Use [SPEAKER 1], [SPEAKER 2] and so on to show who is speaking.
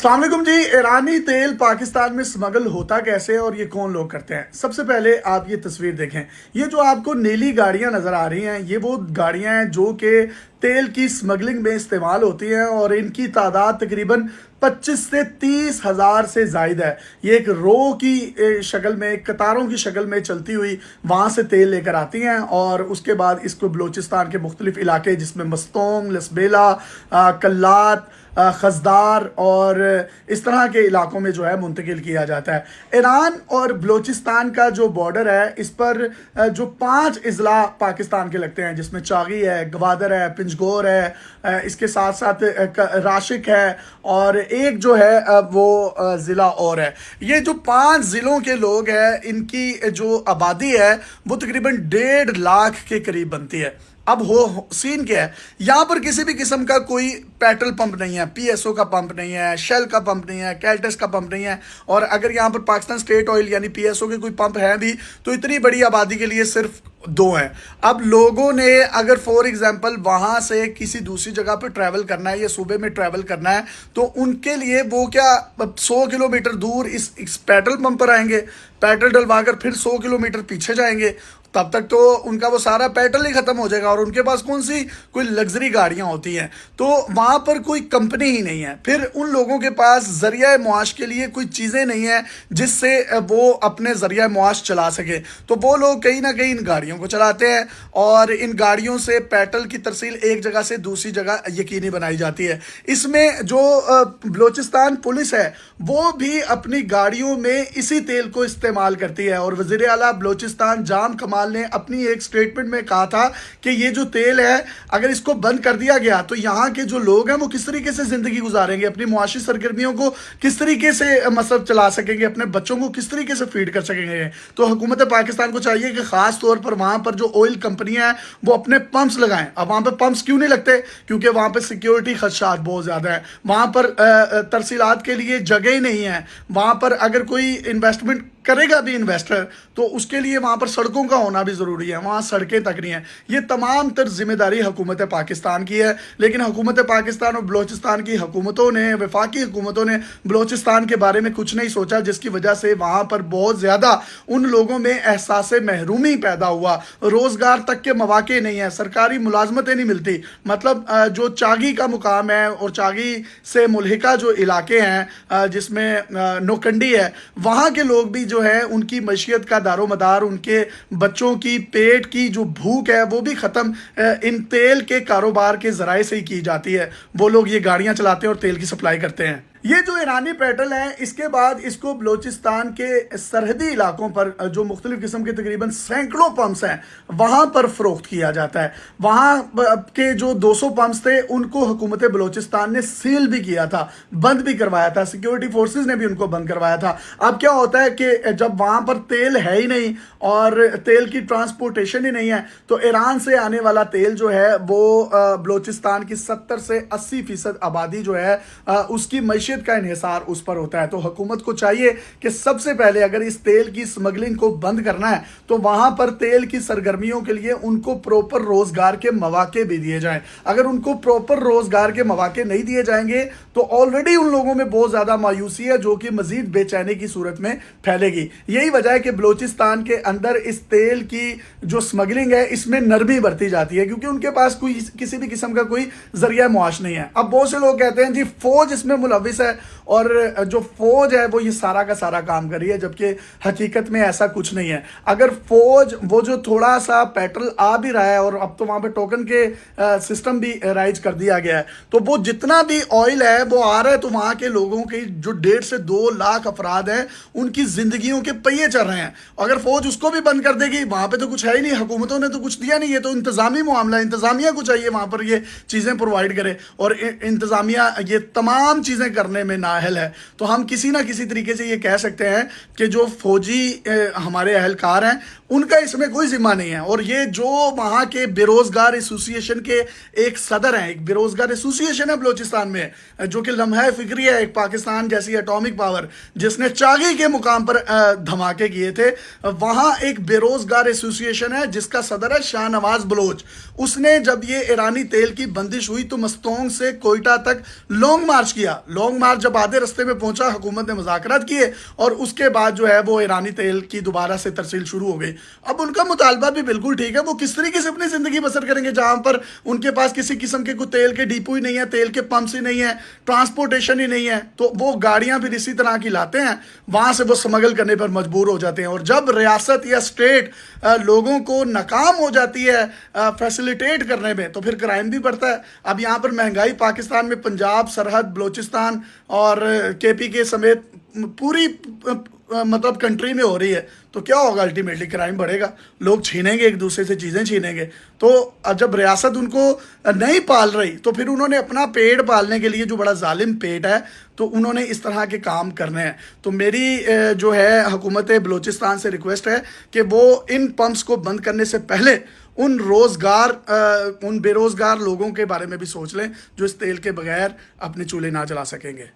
[SPEAKER 1] अस्सलाम वालेकुम जी। ईरानी तेल पाकिस्तान में स्मगल होता कैसे है और ये कौन लोग करते हैं? सबसे पहले आप ये तस्वीर देखें। ये जो आपको नीली गाड़ियां नज़र आ रही हैं, ये वो गाड़ियां हैं जो कि तेल की स्मगलिंग में इस्तेमाल होती हैं और इनकी तादाद तकरीबन 25 से 30 हज़ार से ज़ायद है। ये एक रो की शक्ल में, कतारों की शक्ल में चलती हुई वहाँ से तेल लेकर आती हैं और उसके बाद इसको बलूचिस्तान के मुख्तलिफ इलाके जिसमें मस्तोंग, लसबेला, कल्लात, खजदार और इस तरह के इलाकों में जो है मुंतकिल किया जाता है। ईरान और बलूचिस्तान का जो बॉर्डर है, इस पर जो 5 अजला पाकिस्तान के लगते हैं, जिसमें चागी है, गवादर है, पिंजगोर है, इसके साथ साथ राशिक है और एक जो है वो ज़िला और है। ये जो 5 ज़िलों के लोग हैं, इनकी जो आबादी है वो तकरीबन 1.5 लाख के करीब बनती है। अब हो सीन क्या है, यहाँ पर किसी भी किस्म का कोई पेट्रोल पंप नहीं है, पीएसओ का पंप नहीं है, शेल का पंप नहीं है, कैल्टस का पंप नहीं है। और अगर यहाँ पर पाकिस्तान स्टेट ऑयल यानी पीएसओ के कोई पंप हैं भी तो इतनी बड़ी आबादी के लिए सिर्फ 2 हैं। अब लोगों ने अगर फॉर एग्जांपल वहाँ से किसी दूसरी जगह पर ट्रैवल करना है या सूबे में ट्रैवल करना है तो उनके लिए वो क्या 100 किलोमीटर दूर इस पेट्रोल पंप पर आएंगे, पेट्रोल डलवाकर फिर 100 किलोमीटर पीछे जाएंगे, तब तक तो उनका वो सारा पेट्रोल ही ख़त्म हो जाएगा और उनके पास कौन सी कोई लग्जरी गाड़ियाँ होती हैं। तो वहाँ पर कोई कंपनी ही नहीं है, फिर उन लोगों के पास ज़रिया मुआश के लिए कोई चीज़ें नहीं हैं जिससे वो अपने ज़रिया मुआश चला सके। तो वो लोग कहीं ना कहीं इन गाड़ियों को चलाते हैं और इन गाड़ियों से पेट्रोल की तरसील एक जगह से दूसरी जगह यकीनी बनाई जाती है। इसमें जो बलूचिस्तान पुलिस है वो भी अपनी गाड़ियों में इसी तेल को इस्तेमाल करती है और वज़ीर आला बलूचिस्तान जाम कमाल ने अपनी एक स्टेटमेंट में कहा था कि ये जो तेल है अगर इसको बंद कर दिया गया तो यहाँ के जो लोग हैं वो किस तरीके से जिंदगी गुजारेंगे, अपनी मुआशी सरगर्मियों को किस तरीके से मतलब चला सकेंगे, अपने बच्चों को किस तरीके से फीड कर सकेंगे। तो हुकूमत पाकिस्तान को चाहिए कि खास तौर पर वहाँ पर जो ऑयल कंपनियां हैं वो अपने पंप्स लगाएं। अब वहाँ पर पंप्स क्यों नहीं लगते? क्योंकि वहाँ पर सिक्योरिटी खदशात बहुत ज़्यादा है, वहाँ पर तरसीलात के लिए जगह ही नहीं है, वहाँ पर अगर कोई इन्वेस्टमेंट करेगा भी इन्वेस्टर तो उसके लिए वहाँ पर सड़कों का होना भी ज़रूरी है, वहाँ सड़कें तक नहीं हैं। ये तमाम तर जिम्मेदारी हुकूमत पाकिस्तान की है, लेकिन हुकूमत पाकिस्तान और बलूचिस्तान की हुकूमतों ने, वफाकी हुकूमतों ने बलूचिस्तान के बारे में कुछ नहीं सोचा, जिसकी वजह से वहाँ पर बहुत ज़्यादा उन लोगों में एहसास महरूमी पैदा हुआ। रोज़गार तक के मौके नहीं है, सरकारी मुलाजमतें नहीं मिलती। मतलब जो चागी का मुकाम है और चागी से मुल्हिका जो इलाके हैं जिसमें नोकंडी है, वहाँ के लोग भी जो है उनकी मईशत का दारोमदार, उनके बच्चों की पेट की जो भूख है वो भी ख़त्म इन तेल के कारोबार के ज़राए से ही की जाती है। वो लोग ये गाड़ियाँ चलाते हैं और तेल की सप्लाई करते हैं। ये जो ईरानी पेट्रोल है इसके बाद इसको बलूचिस्तान के सरहदी इलाकों पर जो मुख्तलिफ किस्म के तकरीबन सैकड़ों पंप्स हैं वहाँ पर फ़रोख्त किया जाता है। वहाँ के जो 200 पंप्स थे उनको हुकूमत बलूचिस्तान ने सील भी किया था, बंद भी करवाया था, सिक्योरिटी फोर्सेस ने भी उनको बंद करवाया था। अब क्या होता है कि जब वहाँ पर तेल है ही नहीं और तेल की ट्रांसपोर्टेशन ही नहीं है तो ईरान से आने वाला तेल जो है वो बलूचिस्तान की 70 से 80% आबादी जो है उसकी मईशत का इन्हिसार उस पर होता है। तो हुकूमत को चाहिए कि सबसे पहले अगर इस तेल की स्मगलिंग को बंद करना है तो वहां पर तेल की सरगर्मियों के लिए उनको प्रॉपर रोजगार के मौके भी दिए जाएं। अगर उनको प्रॉपर रोजगार के मौके नहीं दिए जाएंगे तो ऑलरेडी उन लोगों में बहुत ज्यादा मायूसी है जो कि मजीद बेचैनी की सूरत में फैलेगी। यही वजह है कि बलूचिस्तान के अंदर इस तेल की जो स्मगलिंग है इसमें नरमी बरती जाती है क्योंकि उनके पास कोई किसी भी किस्म का कोई जरिया मुआश नहीं है। अब बहुत से लोग कहते हैं जी फौज इसमें मुलविस है और जो फौज है वो ये सारा का सारा काम कर रही है, जबकि हकीकत में ऐसा कुछ नहीं है। अगर फौज वो जो थोड़ा सा पेट्रोल आ भी रहा है और अब तो वहाँ पे टोकन के सिस्टम भी राइज कर दिया गया है तो वो जितना भी ऑयल है वो आ रहा है तो वहाँ के लोगों के जो 1.5 से 2 लाख अफराद हैं उनकी जिंदगियों के पहिए चल रहे हैं। अगर फौज उसको भी बंद कर देगी वहाँ पे तो कुछ है ही नहीं, हुकूमतों ने तो कुछ दिया नहीं है, तो इंतजामी मामला, इंतजामिया को चाहिए वहाँ पर ये चीज़ें प्रोवाइड करे और इंतजामिया ये तमाम चीज़ें करने में नाअहल है। तो हम किसी ना किसी तरीके से ये कह सकते हैं कि जो फौजी हमारे अहलकार हैं उनका इसमें कोई जिम्मा नहीं है। और ये जो वहाँ के बेरोजगार एसोसिएशन के एक सदर हैं, एक बेरोजगार एसोसिएशन है बलूचिस्तान में जो कि लम्हा फिक्री है, एक पाकिस्तान जैसी एटॉमिक पावर जिसने चागी के मुकाम पर धमाके किए थे, वहाँ एक बेरोजगार एसोसिएशन है जिसका सदर है शाहनवाज बलोच। उसने जब ये ईरानी तेल की बंदिश हुई तो मस्तोंग से कोयटा तक लॉन्ग मार्च किया। लॉन्ग कुमार जब आधे रास्ते में पहुंचा, हुकूमत ने मुज़ाकरात किए और उसके बाद जो है वो ईरानी तेल की दोबारा से तरसील शुरू हो गई। अब उनका मुतालबा भी बिल्कुल ठीक है, वो किस तरीके से अपनी ज़िंदगी बसर करेंगे जहाँ पर उनके पास किसी किस्म के कोई तेल के डिपो ही नहीं है, तेल के पंप्स ही नहीं है, ट्रांसपोर्टेशन ही नहीं है, तो वो गाड़ियाँ फिर इसी तरह की लाते हैं, वहाँ से वो स्मगल करने पर मजबूर हो जाते हैं। और जब रियासत या स्टेट लोगों को नाकाम हो जाती है फैसिलिटेट करने में, तो फिर क्राइम भी बढ़ता है। अब यहाँ पर महंगाई पाकिस्तान में पंजाब, सरहद, बलूचिस्तान और केपी के समेत पूरी मतलब कंट्री में हो रही है, तो क्या होगा? अल्टीमेटली क्राइम बढ़ेगा, लोग छीनेंगे, एक दूसरे से चीज़ें छीनेंगे। तो अब जब रियासत उनको नहीं पाल रही, तो फिर उन्होंने अपना पेट पालने के लिए, जो बड़ा जालिम पेट है, तो उन्होंने इस तरह के काम करने हैं। तो मेरी जो है हुकूमत बलूचिस्तान से रिक्वेस्ट है कि वो इन पंप्स को बंद करने से पहले उन बेरोज़गार लोगों के बारे में भी सोच लें जो इस तेल के बगैर अपने चूल्हे ना जला सकेंगे।